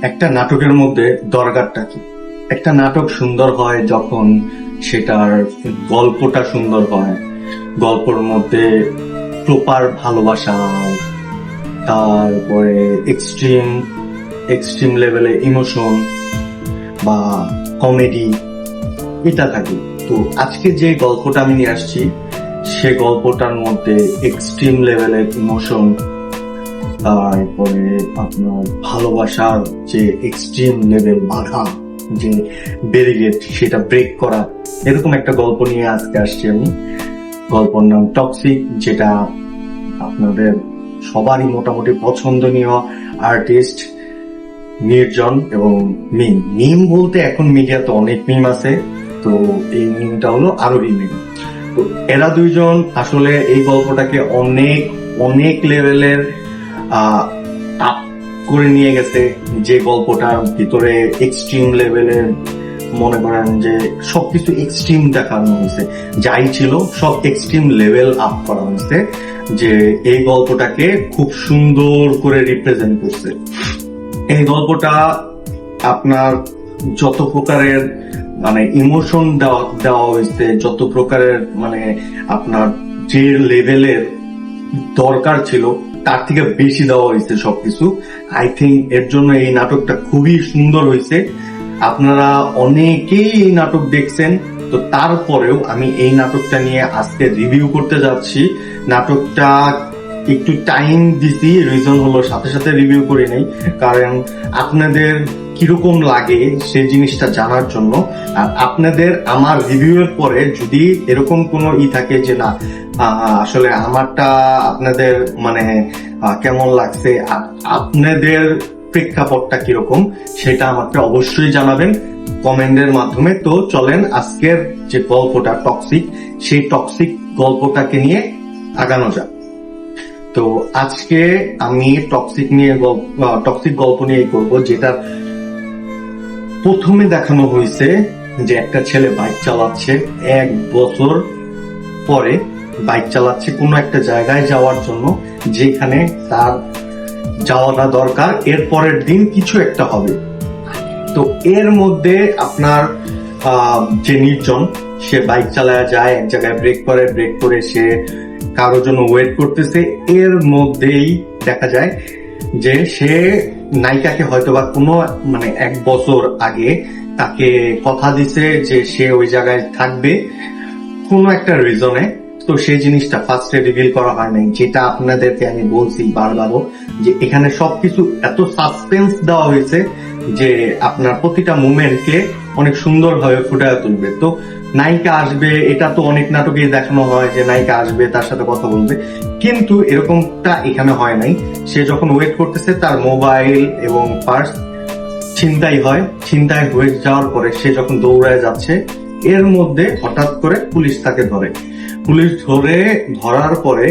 একটা নাটকের মধ্যে দরকারটা কি? একটা নাটক সুন্দর হয় যখন সেটার গল্পটা সুন্দর হয়, গল্পের মধ্যে প্রপার ভালোবাসা, তারপরে এক্সট্রিম এক্সট্রিম লেভেলে ইমোশন বা কমেডি এটা থাকে। তো আজকে যে গল্পটা আমি নিয়ে আসছি সে গল্পটার মধ্যে এক্সট্রিম লেভেলের ইমোশন, তারপরে আপনার ভালোবাসার যে এক্সট্রিম লেভেল বাধা, যে ব্যারিকেড সেটা ব্রেক করা, এরকম একটা গল্প নিয়ে আজকে আসছি আমি। গল্পের নাম টক্সিক, যেটা আপনাদের সবারই মোটামুটি পছন্দনীয় আর্টিস্ট নির্জন এবং মিম বলতে এখন মিডিয়াতে অনেক মিম আছে, তো এই মিমটা হলো আরোহী মিম। তো এরা দুইজন আসলে এই গল্পটাকে অনেক অনেক লেভেলের আপ করে নিয়ে গেছে। যে গল্পটার ভিতরে এক্সট্রিম লেভেলের, মনে করেন যে সবকিছু এক্সট্রিম দেখানো হয়েছে, যাই ছিল সব এক্সট্রিম লেভেল আপ করা হয়েছে, যে এই গল্পটাকে খুব সুন্দর করে রিপ্রেজেন্ট করছে। এই গল্পটা আপনার যত প্রকারের মানে ইমোশন দেওয়া হয়েছে, যত প্রকারের মানে আপনার যে লেভেলের দরকার ছিল তার থেকে বেশি দেওয়া হয়েছে সবকিছু। আই থিঙ্ক এর জন্য এই নাটকটা খুবই সুন্দর হয়েছে। আপনারা অনেকেই এই নাটক দেখছেন, তো তারপরেও আমি এই নাটকটা নিয়ে আজকে রিভিউ করতে যাচ্ছি। নাটকটা একটু টাইম দিছি, রিজন হলো সাথে সাথে রিভিউ করে নেই, কারণ আপনাদের কিরকম লাগে সেই জিনিসটা জানার জন্য। আর আপনাদের আমার রিভিউ এর পরে যদি এরকম কোনো থাকে যে না আসলে আমারটা আপনাদের মানে কেমন লাগছে, আপনাদের প্রেক্ষাপটটা কিরকম, সেটা আমাকে অবশ্যই জানাবেন কমেন্টের মাধ্যমে। তো চলেন আজকের যে গল্পটা টক্সিক, সেই টক্সিক গল্পটাকে নিয়ে আগানো যাক। তো আজকে আমি টক্সিক গল্প নিয়ে করবো, যেটা প্রথমে দেখানো হয়েছে যে একটা ছেলে বাইক চালাচ্ছে, 1 বছর পরে বাইক চালাচ্ছে কোনো একটা জায়গায় যাওয়ার জন্য, যেখানে তার যাওয়াটা দরকার, এর পরের দিন কিছু একটা হবে। তো এর মধ্যে আপনার যে নির্জন, সে বাইক চালায় যায় এক জায়গায়, ব্রেক করে সে কারোর জন্য ওয়েট করতেছে। এর মধ্যেই দেখা যায় যে সে নায়িকাকে হয়তোবা কোনো মানে 1 বছর আগে তাকে কথা দিছে যে সে ওই জায়গায় থাকবে কোনো একটা রিজনে। তো সেই জিনিসটা ফার্স্টে রিভিল করা হয় নাই, যেটা আপনাদেরকে আমি বলছি বারবারও, যে এখানে সবকিছু এত সাসপেন্স দেওয়া হয়েছে যে আপনার প্রতিটা মুভমেন্টকে অনেক সুন্দর ভাবে ফুটায় তুলবে। তো নায়িকা আসবে, এটা তো অনেক নাটকে দেখানো হয় যে নায়িকা আসবে তার সাথে কথা বলবে, কিন্তু এরকমটা এখানে হয় নাই। সে যখন ওয়েট করতেছে তার মোবাইল এবং পার্স ছিনতাই হয়ে যাওয়ার পরে সে যখন দৌড়ায় যাচ্ছে, এর মধ্যে হঠাৎ করে পুলিশ তাকে ধরার পরে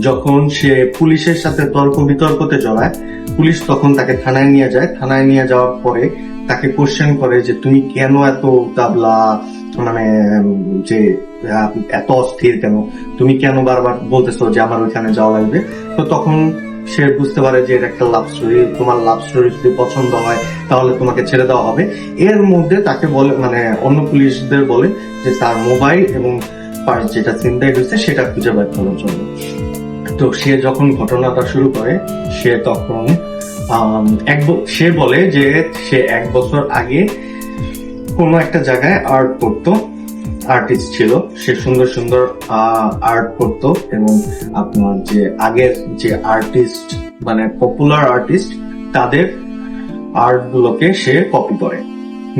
যখন সে পুলিশের সাথে তর্ক বিতর্কতে জড়ায়, পুলিশ তখন তাকে থানায় নিয়ে যায়। থানায় নিয়ে যাওয়ার পরে তাকে কোশ্চেন করে যে তুমি কেন এত তাবলা, মানে যে এত অস্থির কেন, তুমি কেন বারবার বলতেছো যে আমার ওইখানে যাওয়া লাগবে। তো তখন সে বুঝতে পারে যে এটা একটা লাভ স্টোরি, তোমার লাভ স্টোরি যদি পছন্দ হয় তাহলে তোমাকে ছেড়ে দেওয়া হবে। এর মধ্যে তাকে বলে মানে অন্য পুলিশদের বলে যে তার মোবাইল এবং পার্স যেটা ছিনতাই হয়েছে সেটা খুঁজে বের করার জন্য। তো সে যখন ঘটনাটা শুরু করে, সে তখন সে বলে যে সে 1 বছর আগে কোনো একটা জায়গায় আর্ট করতো, আর্টিস্ট ছিল, সে সুন্দর সুন্দর আর্ট করতো, এবং আপনার যে আগের যে আর্টিস্ট মানে পপুলার আর্টিস্ট তাদের আর্ট গুলোকে সে কপি করে,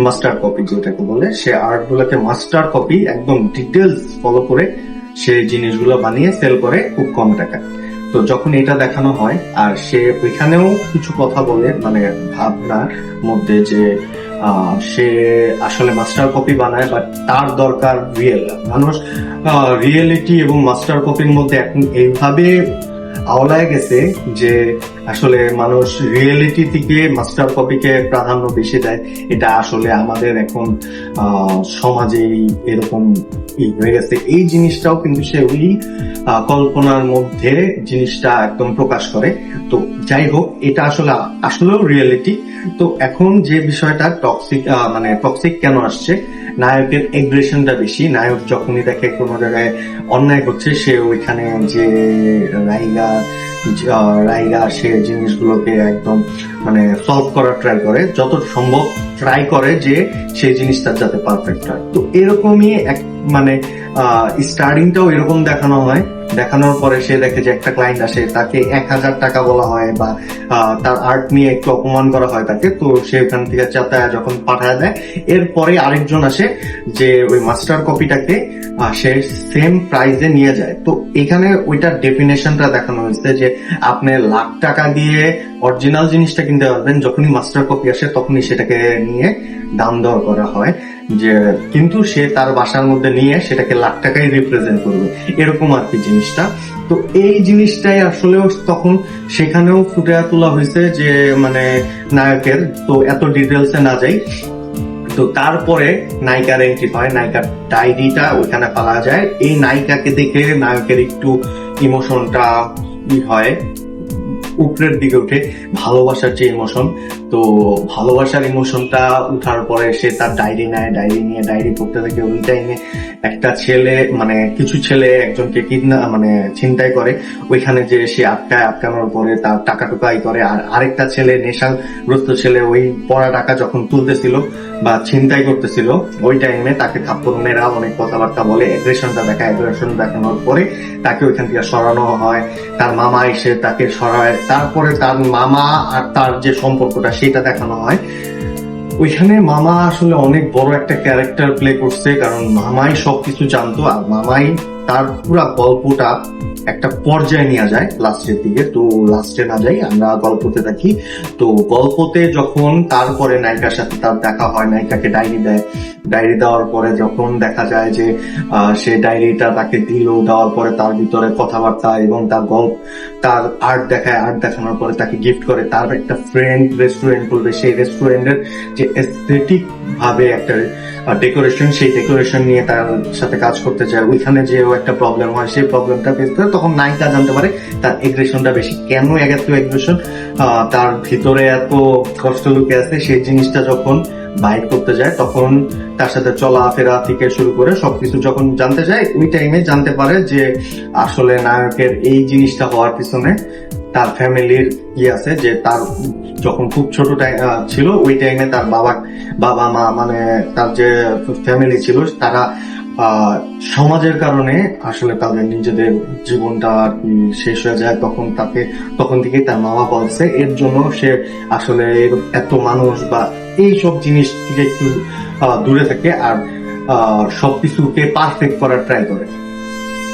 মাস্টার কপি যেটাকে বলে, সে আর্ট গুলোকে মাস্টার কপি একদম ডিটেলস ফলো করে সে জিনিসগুলো বানিয়ে সেল করে খুব কম টাকা। তো যখন এটা দেখানো হয়, আর সে ওইখানেও কিছু কথা বলে মানে ভাবনার মধ্যে যে সে আসলে মাস্টার কপি বানায়, বাট তার দরকার রিয়েল মানুষ। রিয়েলিটি এবং মাস্টার কপির মধ্যে এখন এইভাবে আওলায় গেছে যে আসলে মানুষ রিয়েলিটি থেকে মাস্টার কপিকে প্রাধান্য বেশি দেয়। এটা আসলে আমাদের এখন সমাজে এরকম হয়ে গেছে। এই জিনিসটাও কিন্তু সে ওই কল্পনার মধ্যে জিনিসটা একদম প্রকাশ করে। তো যাই হোক, এটা আসলেও রিয়েলিটি। তো এখন যে বিষয়টা টক্সিক, মানে টক্সিক কেন আসছে, নায়কের এগ্রেশনটা বেশি। নায়ক যখনই দেখে কোনো জায়গায় অন্যায় হচ্ছে, সে ওইখানে যে রাইগা রাইগা সে জিনিসগুলোকে একদম মানে সলভ করার ট্রাই করে, যত সম্ভব ট্রাই করে যে সেই জিনিসটা যাতে পারফেক্ট হয়। তো এরকমই এক মানে স্টার্টিংটাও এরকম দেখানো হয়। দেখানোর পরে সে দেখে যে একটা ক্লায়েন্ট আসে, তাকে 1000 টাকা বলা হয় বা তার আর্ট নিয়ে একটু অপমান করা হয় তাকে, তো সে ওখান থেকে চাতায়া যখন পাঠায় দেয়, এরপরে আরেকজন আসে যে ওই মাস্টার কপিটাকে সে সেম প্রাইসে নিয়ে যায়। তো এখানে ওইটার ডেফিনেশনটা দেখানো হয়েছে যে আপনি লাখ টাকা দিয়ে অরিজিনাল জিনিসটা কিনতে পারবেন, যখনই মাস্টার কপি আসে তখনই সেটাকে নিয়ে দাম দর করা হয়, যে কিন্তু সে তার বাসার মধ্যে নিয়ে সেটাকে লাখ টাকায় রিপ্রেজেন্ট করবে, এরকম আর কি জিনিসটা। তো এই জিনিসটাই আসলে তখন সেখানেও ফুটে তোলা হয়েছে যে মানে নায়কের, তো এত ডিটেলসে না যাই। তো তারপরে নায়িকার এন্ট্রি হয়, নায়িকার ডায়েরিটা ওইখানে পাওয়া যায়। এই নায়িকাকে দেখে নায়কের একটু ইমোশনটা হয়, উপরের দিকে উঠে, ভালোবাসার যে ইমোশন। তো ভালোবাসার ইমোশনটা উঠার পরে সে তার ডায়েরি নেয়, ডায়েরি নিয়ে ডায়েরি পড়তে থাকে। ওই টাইমে একটা ছেলে মানে কিছু ছেলে একজনকে মানে ছিনতাই করে, ওইখানে যে সে আটকানোর পরে তার টাকা টুকাই করে। আর আরেকটা ছেলে, নেশাগ্রস্ত ছেলে, ওই পড়া টাকা যখন তুলতেছিল বা ছিনতাই করতেছিল, ওই টাইমে তাকে থাপ্পড় মেরা অনেক কথাবার্তা বলে, এগ্রেশনটা দেখায়। এগ্রেশন দেখানোর পরে তাকে ওইখান থেকে সরানো হয়, তার মামা এসে তাকে সরায়। তারপরে তার মামা আর তার যে সম্পর্কটা সেটা দেখানো হয়। ওইখানে মামা আসলে অনেক বড় একটা ক্যারেক্টার প্লে করছে, কারণ মামাই সবকিছু জানতো, আর মামাই তার পুরা গল্পটা একটা পর্যায়ে নিয়ে যায় লাস্টের দিকে। তো লাস্টে না যাই, আমরা গল্পতে থাকি। তো গল্পতে যখন তারপরে নায়িকার সাথে তার দেখা হয়, নায়িকাকে ডায়েরি দেয়, ডায়েরি দেওয়ার পরে যখন দেখা যায় যে সে ডায়েরিটা তাকে দিল, দেওয়ার পরে তার ভিতরে কথাবার্তা এবং তার গল্প, তার আর্ট দেখায়, আর্ট দেখানোর পরে তাকে গিফট করে। তার একটা ফ্রেন্ড রেস্টুরেন্ট করবে, সেই রেস্টুরেন্টের যে এস্থেটিক ভাবে একটা ডেকোরেশন, সেই ডেকোরেশন নিয়ে তার সাথে কাজ করতে চায়। ওইখানে যে একটা প্রবলেম হয়, সেই প্রবলেমটা ফেস করে, তখন নায়িকা জানতে পারে তার এগ্রেশনটা বেশি। কেন এত এগ্রেশন, তার ভিতরে এত কষ্ট লুকে আছে, সেই জিনিসটা যখন বাইট করতে যায়, তখন তার সাথে চলাফেরা থেকে শুরু করে সবকিছু যখন জানতে যায়, ওই টাইমে জানতে পারে যে আসলে নায়কের এই জিনিসটা হওয়ার পিছনে তার ফ্যামিলির আছে। যে তার যখন খুব ছোট ছিল, ওই টাইমে তার বাবা মা মানে তার যে ফ্যামিলি ছিল, তারা সমাজের কারণে আসলে তাদের নিজেদের জীবনটা আর কি শেষ হয়ে যায়। তখন থেকেই তার মামা বলছে, এর জন্য সে আসলে এত মানুষ বা এইসব জিনিস থেকে একটু দূরে থাকে, আর সবকিছুকে পারফেক্ট করার ট্রাই করে।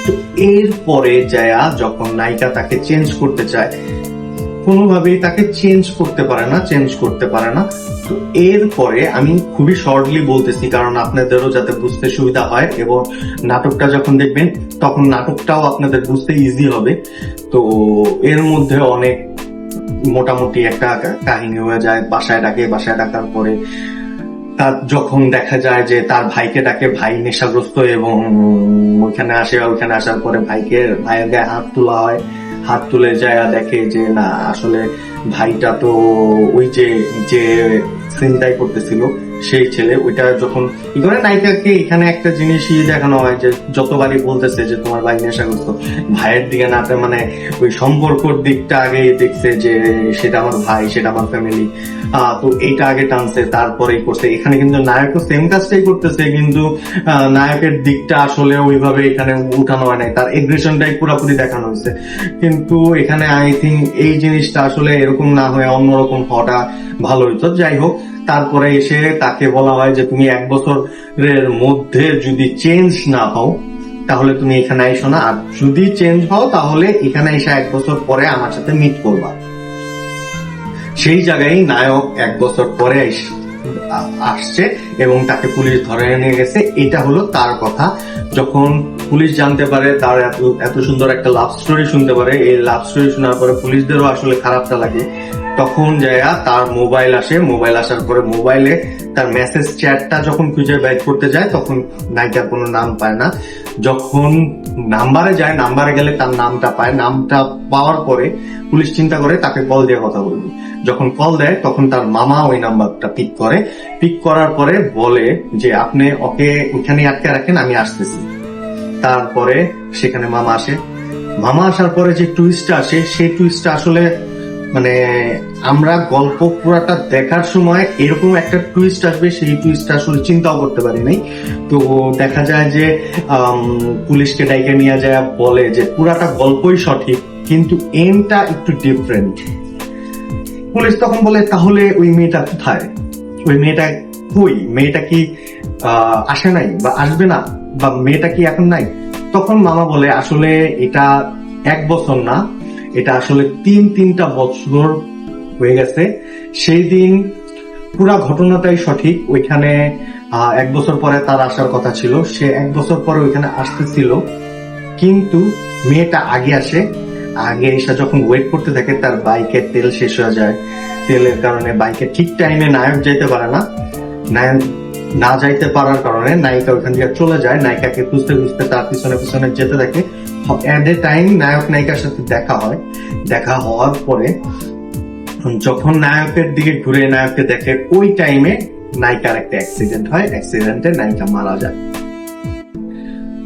তো এরপরে যায়া যখন নায়িকা তাকে চেঞ্জ করতে চায়, কোনোভাবেই তাকে চেঞ্জ করতে পারে না। তো এরপরে আমি খুবই শর্টলি বলতেছি, কারণ আপনাদেরও যাতে বুঝতে সুবিধা হয়, এবং নাটকটা যখন দেখবেন তখন নাটকটাও আপনাদের বুঝতে ইজি হবে। তো এর মধ্যে অনেক মোটামুটি একটা কাহিনী হয়ে যায়। বাসায় ডাকার পরে তার যখন দেখা যায় যে তার ভাইকে ডাকে, ভাই নেশাগ্রস্ত, এবং ওইখানে আসার পরে ভাইয়ের গায়ে হাত তোলা হয়। হাত তুলে যায় দেখে যে না, আসলে ভাইটা তো ওই যে চিন্তাই করতেছিল সেই ছেলে। ওইটা যখন নায়িকাকে এখানে একটা জিনিসই দেখানো হয় যে যতবারই বলতেছে যে তোমার ভাই নেশাগ্রস্ত, ভাইয়ের দিকে না, মানে ওই সম্পর্কর দিকটা আগে দেখছে যে সেটা আমার ভাই, সেটা আমার ফ্যামিলি, তো এইটা আগে টানছে, তারপরেই করছে। এখানে কিন্তু নায়কও সেম কাজটাই করতেছে, কিন্তু নায়কের দিকটা আসলে ওইভাবে এখানে উঠানো হয় নাই, তার এগ্রেশনটাই পুরোপুরি দেখানো হয়েছে। কিন্তু এখানে আই থিঙ্ক এই জিনিসটা আসলে এরকম না হয়ে অন্যরকম হওয়াটা ভালো হইতো। যাই হোক, তারপরে এসে তাকে বলা হয় যে তুমি 1 বছরের মধ্যে যদি চেঞ্জ না হও তাহলে তুমি এখানে আইসো না, আর যদি চেঞ্জ হও তাহলে এখানে এসে 1 বছর পরে আমার সাথে মিট করবা। সেই জায়গায় নায়ক 1 বছর পরে আসছে এবং তাকে পুলিশ ধরে নিয়ে গেছে। এটা হলো তার কথা। যখন পুলিশ জানতে পারে, তার এত সুন্দর একটা লাভ স্টোরি শুনতে পারে, এই লাভ স্টোরি শোনার পরে পুলিশদেরও আসলে খারাপটা লাগে তখন যায়া তার মোবাইল আসে, মোবাইল আসার পরে মোবাইলে তার মেসেজ চ্যাটটা যখন খুঁজে বের করতে যায় তখন নায়িকার কোনো নাম পায় না। যখন নাম্বারে যায়, নাম্বারে গেলে তার নামটা পায়, নামটা পাওয়ার পরে পুলিশ চিন্তা করে তাকে কল দিয়ে কথা বলবে। যখন কল দেয় তখন তার মামা ওই নাম্বারটা পিক করে, পিক করার পরে বলে যে আপনি ওকে ওখানে আটকে রাখেন, আমি আসতেছি। তারপরে সেখানে মামা আসে, মামা আসার পরে যে টুইস্টটা আসে সেই টুইস্টটা আসলে মানে আমরা গল্প পুরাটা দেখার সময় এরকম একটা টুইস্ট আসবে সেই টুইস্টটা আসলে চিন্তাও করতে পারি নাই। তো দেখা যায় যে পুলিশকে ডাইকে নিয়ে যায়, বলে যে পুরাটা গল্পই সঠিক কিন্তু এন্ডটা একটু ডিফারেন্ট। পুলিশ তখন বলে তাহলে ওই মেয়েটা কোথায়, ওই মেয়েটা কই, মেয়েটা কি আসে নাই বা আসবে না, বা মেয়েটা কি এখন নাই? তখন মামা বলে আসলে এটা 1 বছর না, এটা আসলে 3-3টা বছর হয়ে গেছে। সেই দিন পুরা ঘটনাটাই সঠিক, ওইখানে 1 বছর পরে তার আসার কথা ছিল, সে 1 বছর পরে ওইখানে আসতেছিল কিন্তু মেয়েটা আগে আসে। আগে এসে যখন ওয়েট করতে থাকে তার বাইকের তেল শেষ হয়ে যায়, তেলের কারণে বাইকে ঠিক টাইমে নায়ক যাইতে পারে না, নায়ক না যাইতে পারার কারণে নায়িকা ওইখান থেকে চলে যায়, নায়িকাকে খুঁজতে খুঁজতে তার পিছনে পিছনে যেতে থাকে। এট এ টাইম নায়ক নায়িকার সাথে দেখা হয়, দেখা হওয়ার পরে যখন নায়কের দিকে ঘুরে নায়ককে দেখে ওই টাইমে নায়িকার একটা অ্যাক্সিডেন্ট হয়, অ্যাক্সিডেন্টে নায়িকা মারা যায়।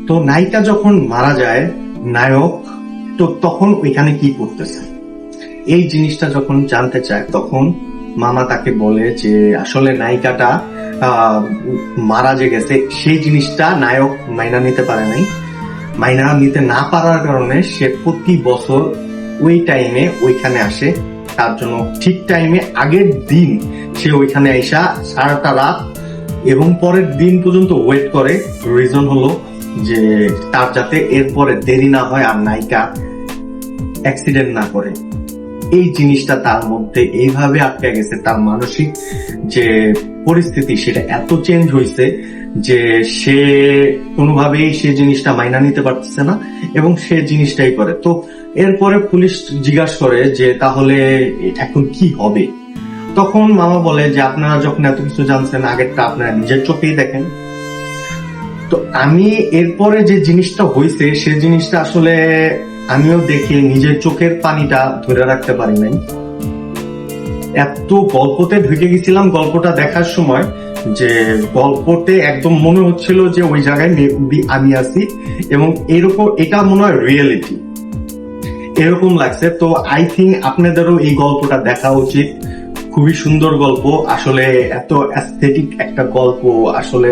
তো নায়িকা যখন মারা যায় নায়ক তো তখন ওইখানে কি করতেছে এই জিনিসটা যখন জানতে চায় তখন মামা তাকে বলে যে আসলে নায়িকাটা মারা যে গেছে সেই জিনিসটা নায়ক মাইনা নিতে পারে নাই, মাইনা নিতে না পারার কারণে সে প্রতি বছর ওই টাইমে ওইখানে আসে, তার জন্য ঠিক টাইমে আগের দিন সে ওইখানে আইসা সারাটা রাত এবং পরের দিন পর্যন্ত ওয়েট করে। রিজন হলো যে তার যাতে এরপরে দেরি না হয় আর নায়িকা অ্যাক্সিডেন্ট না করে। এই জিনিসটা তার মধ্যে এইভাবে আটকে গেছে, তার মানসিক যে পরিস্থিতি সেটা এত চেঞ্জ হয়েছে যে সে কোনোভাবেই সে জিনিসটা মাইনা নিতে পারতেছে না এবং সে জিনিসটাই করে। তো এরপরে পুলিশ জিজ্ঞাসা করে যে তাহলে এখন কি হবে? তখন মামা বলে যে আপনারা যখন এত কিছু জানছেন আগেরটা আপনারা নিজের চোখেই দেখেন। তো আমি এরপরে যে জিনিসটা হয়েছে সে জিনিসটা আসলে আমিও দেখে নিজের চোখের পানিটা ধরে রাখতে পারি নাই, এত গল্পতে ঢুকে গেছিলাম গল্পটা দেখার সময় যে গল্পতে একদম মনে হচ্ছিল যে ওই জায়গায় আমি আছি এবং এরকম এটা মনে হয় রিয়েলিটি এরকম লাগছে। তো আই থিঙ্ক আপনাদেরও এই গল্পটা দেখা উচিত, খুবই সুন্দর গল্প। আসলে এত অ্যাস্থেটিক একটা গল্প আসলে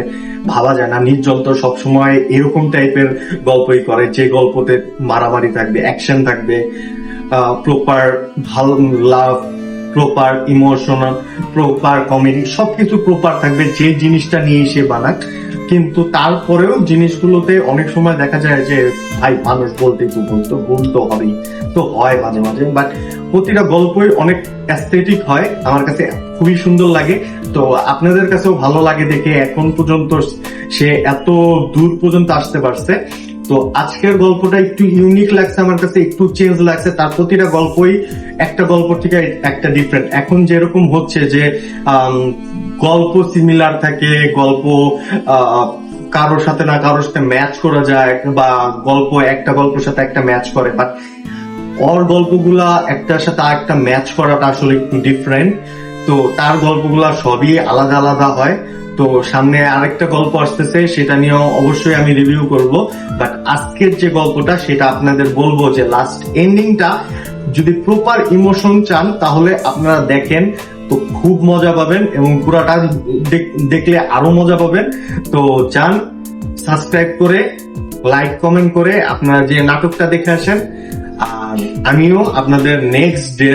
ভাবা যায় না। নির্জল তো সবসময় এরকম টাইপের গল্পই করে যে গল্পতে মারামারি থাকবে, অ্যাকশন থাকবে, প্রপার ভালো লাভ, প্রপার ইমোশনাল, প্রপার কমেডি, সবকিছু প্রপার থাকবে যে জিনিসটা নিয়ে এসে বানাক। কিন্তু তারপরেও জিনিসগুলোতে অনেক সময় দেখা যায় যে ভাই মানুষ বলতেই তো ভুল তো হবেই, তো হয় মাঝে মাঝে, বাট প্রতিটা গল্পই অনেক অ্যাস্থেটিক হয়, আমার কাছে খুবই সুন্দর লাগে। তো আপনাদের কাছেও ভালো লাগে দেখে এখন পর্যন্ত সে এত দূর পর্যন্ত আসতে পারছে। তো আজকের গল্পটা একটু ইউনিক লাগছে আমার কাছে, একটু চেঞ্জ লাগছে, তার প্রতিটা গল্পই একটা গল্প থেকে একটা ডিফারেন্ট। এখন যেরকম হচ্ছে যে গল্প সিমিলার থাকে, গল্প কারোর সাথে না কারোর সাথে ম্যাচ করা যায়, বা গল্প একটা গল্পের সাথে একটা ম্যাচ করে, বাট ওর গল্পগুলা একটার সাথে আরেকটা ম্যাচ করাটা আসলে একটু ডিফারেন্ট। তো তার গল্পগুলা সবই আলাদা আলাদা হয়। তো সামনে আরেকটা গল্প আসতেছে, সেটা নিয়েও অবশ্যই আমি রিভিউ করব, বাট আজকের যে গল্পটা সেটা আপনাদের বলবো যে লাস্ট এন্ডিংটা যদি প্রপার ইমোশন চান তাহলে আপনারা দেখেন, তো খুব মজা পাবেন এবং পুরাটা দেখলে আরো মজা পাবেন। তো চান সাবস্ক্রাইব করে লাইক কমেন্ট করে আপনারা যে নাটকটা দেখে আসেন, আর আমিও আপনাদের নেক্সট ডে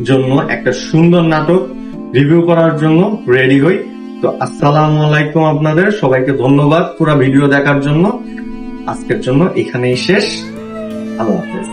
জন্য একটা সুন্দর নাটক রিভিউ করার জন্য রেডি হই। তো আসসালামু আলাইকুম, আপনাদের সবাইকে ধন্যবাদ পুরো ভিডিও দেখার জন্য। আজকের জন্য এখানেই শেষ, আল্লাহ হাফেজ।